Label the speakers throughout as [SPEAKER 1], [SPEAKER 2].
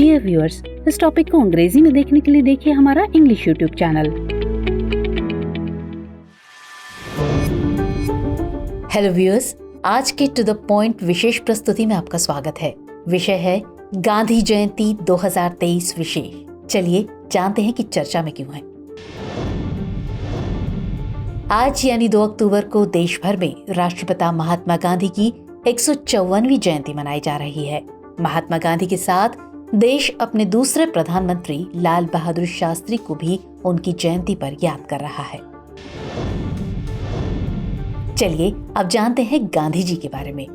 [SPEAKER 1] Dear viewers, इस topic को अंग्रेजी में देखने के लिए देखिए हमारा English YouTube channel.
[SPEAKER 2] Hello viewers, आज के टू द पॉइंट विशेष प्रस्तुति में आपका स्वागत है। विषय है गांधी जयंती 2023 विशेष। चलिए जानते हैं कि चर्चा में क्यों है। आज यानी 2 अक्टूबर को देश भर में राष्ट्रपिता महात्मा गांधी की 154वीं जयंती मनाई जा रही है। महात्मा गांधी के साथ देश अपने दूसरे प्रधानमंत्री लाल बहादुर शास्त्री को भी उनकी जयंती पर याद कर रहा है। चलिए अब जानते हैं गांधी जी के बारे में।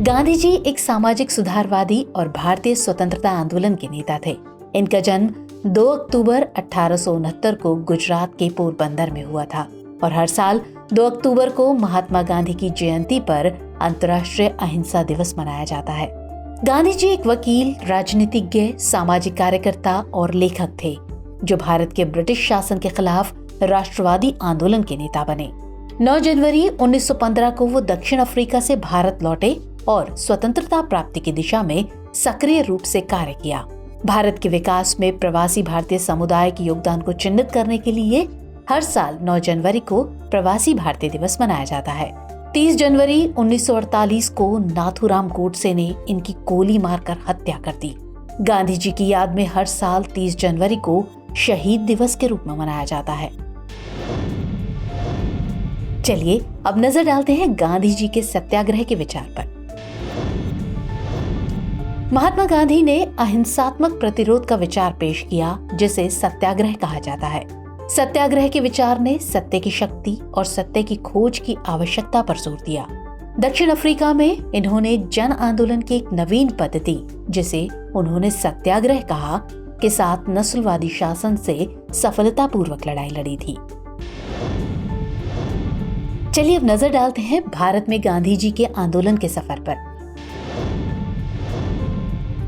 [SPEAKER 2] गांधी जी एक सामाजिक सुधारवादी और भारतीय स्वतंत्रता आंदोलन के नेता थे। इनका जन्म 2 अक्टूबर 1869 को गुजरात के पोरबंदर में हुआ था और हर साल 2 अक्टूबर को महात्मा गांधी की जयंती पर अंतर्राष्ट्रीय अहिंसा दिवस मनाया जाता है। गांधी जी एक वकील, राजनीतिज्ञ, सामाजिक कार्यकर्ता और लेखक थे जो भारत के ब्रिटिश शासन के खिलाफ राष्ट्रवादी आंदोलन के नेता बने। 9 जनवरी 1915 को वो दक्षिण अफ्रीका से भारत लौटे और स्वतंत्रता प्राप्ति की दिशा में सक्रिय रूप से कार्य किया। भारत के विकास में प्रवासी भारतीय समुदाय के योगदान को चिन्हित करने के लिए हर साल 9 जनवरी को प्रवासी भारतीय दिवस मनाया जाता है। 30 जनवरी 1948 को नाथूराम गोडसे ने इनकी गोली मारकर हत्या कर दी। गांधी जी की याद में हर साल 30 जनवरी को शहीद दिवस के रूप में मनाया जाता है। चलिए अब नजर डालते हैं गांधी जी के सत्याग्रह के विचार पर। महात्मा गांधी ने अहिंसात्मक प्रतिरोध का विचार पेश किया, जिसे सत्याग्रह कहा जाता है। सत्याग्रह के विचार ने सत्य की शक्ति और सत्य की खोज की आवश्यकता पर जोर दिया। दक्षिण अफ्रीका में इन्होंने जन आंदोलन की एक नवीन पद्धति, जिसे उन्होंने सत्याग्रह कहा, के साथ नस्लवादी शासन से सफलतापूर्वक लड़ाई लड़ी थी। चलिए अब नजर डालते हैं भारत में गांधी जी के आंदोलन के सफर पर।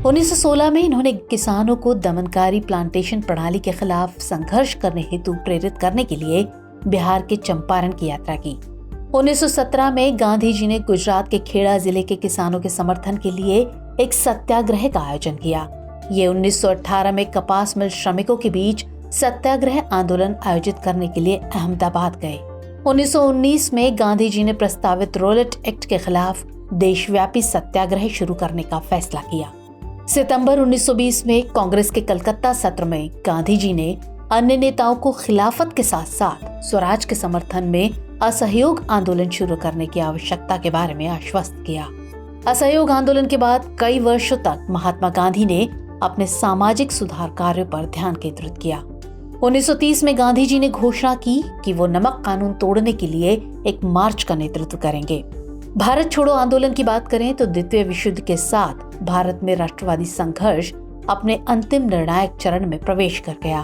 [SPEAKER 2] 1916 में इन्होंने किसानों को दमनकारी प्लांटेशन प्रणाली के खिलाफ संघर्ष करने हेतु प्रेरित करने के लिए बिहार के चंपारण की यात्रा की। 1917 में गांधी जी ने गुजरात के खेड़ा जिले के किसानों के समर्थन के लिए एक सत्याग्रह का आयोजन किया। ये 1918 में कपास मिल श्रमिकों के बीच सत्याग्रह आंदोलन आयोजित करने के लिए अहमदाबाद गए। 1919 में गांधी जी ने प्रस्तावित रोलेट एक्ट के खिलाफ देशव्यापी सत्याग्रह शुरू करने का फैसला किया। सितंबर 1920 में कांग्रेस के कलकत्ता सत्र में गांधी जी ने अन्य नेताओं को खिलाफत के साथ साथ स्वराज के समर्थन में असहयोग आंदोलन शुरू करने की आवश्यकता के बारे में आश्वस्त किया। असहयोग आंदोलन के बाद कई वर्षों तक महात्मा गांधी ने अपने सामाजिक सुधार कार्यों पर ध्यान केंद्रित किया। 1930 में गांधी जी ने घोषणा की कि वो नमक कानून तोड़ने के लिए एक मार्च का नेतृत्व करेंगे। भारत छोड़ो आंदोलन की बात करें तो द्वितीय विश्व युद्ध के साथ भारत में राष्ट्रवादी संघर्ष अपने अंतिम निर्णायक चरण में प्रवेश कर गया।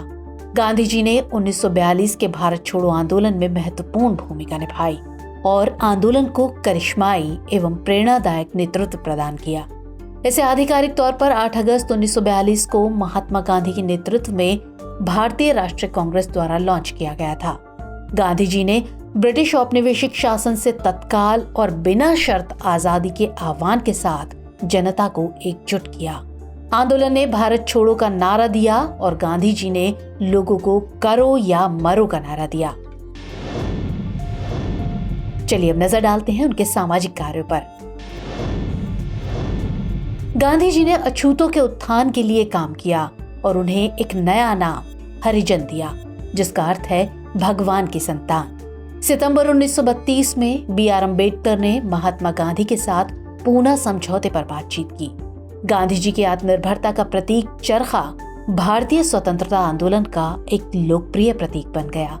[SPEAKER 2] गांधी जी ने 1942 के भारत छोड़ो आंदोलन में महत्वपूर्ण भूमिका निभाई और आंदोलन को करिश्माई एवं प्रेरणादायक नेतृत्व प्रदान किया। इसे आधिकारिक तौर पर 8 अगस्त 1942 को महात्मा गांधी के नेतृत्व में भारतीय राष्ट्रीय कांग्रेस द्वारा लॉन्च किया गया था। गांधी जी ने ब्रिटिश औपनिवेशिक शासन से तत्काल और बिना शर्त आजादी के आह्वान के साथ जनता को एकजुट किया। आंदोलन ने भारत छोड़ो का नारा दिया और गांधी जी ने लोगों को करो या मरो का नारा दिया। चलिए अब नजर डालते हैं उनके सामाजिक कार्यों पर। गांधी जी ने अछूतों के उत्थान के लिए काम किया और उन्हें एक नया नाम हरिजन दिया, जिसका अर्थ है भगवान की संतान। सितंबर 1932 में B.R. अम्बेडकर ने महात्मा गांधी के साथ पूना समझौते पर बातचीत की। गांधी जी की आत्मनिर्भरता का प्रतीक चरखा भारतीय स्वतंत्रता आंदोलन का एक लोकप्रिय प्रतीक बन गया।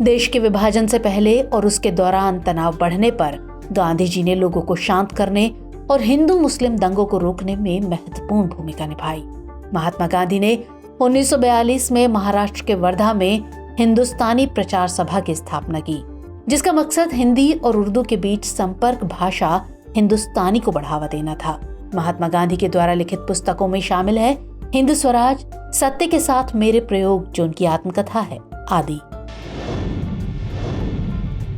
[SPEAKER 2] देश के विभाजन से पहले और उसके दौरान तनाव बढ़ने पर गांधी जी ने लोगों को शांत करने और हिंदू मुस्लिम दंगों को रोकने में महत्वपूर्ण भूमिका निभाई। महात्मा गांधी ने 1942 में महाराष्ट्र के वर्धा में हिंदुस्तानी प्रचार सभा की स्थापना की, जिसका मकसद हिंदी और उर्दू के बीच संपर्क भाषा हिंदुस्तानी को बढ़ावा देना था। महात्मा गांधी के द्वारा लिखित पुस्तकों में शामिल है हिंद स्वराज, सत्य के साथ मेरे प्रयोग जो उनकी आत्मकथा है, आदि।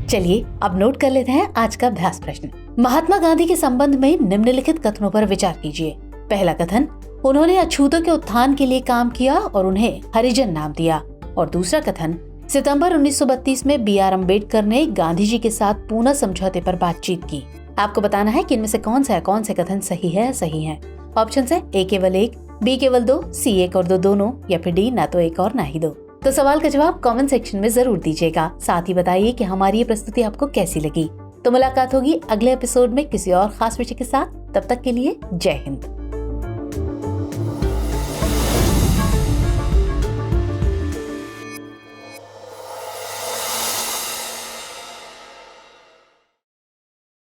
[SPEAKER 2] चलिए अब नोट कर लेते हैं आज का अभ्यास प्रश्न। महात्मा गांधी के संबंध में निम्नलिखित कथनों पर विचार कीजिए। पहला कथन, उन्होंने अछूतों के उत्थान के लिए काम किया और उन्हें हरिजन नाम दिया। और दूसरा कथन, सितंबर 1932 में बी.आर. अम्बेडकर ने गांधी जी के साथ पूना समझौते पर बातचीत की। आपको बताना है कि इनमें से कौन से कथन सही है या सही है। ऑप्शन है ए केवल 1, बी केवल 2, सी 1 और 2 दोनों, या फिर डी ना तो 1 और ना ही 2। तो सवाल का जवाब कमेंट सेक्शन में जरूर दीजिएगा। साथ ही बताइए कि हमारी ये प्रस्तुति आपको कैसी लगी। तो मुलाकात होगी अगले एपिसोड में किसी और खास विषय के साथ। तब तक के लिए जय हिंद।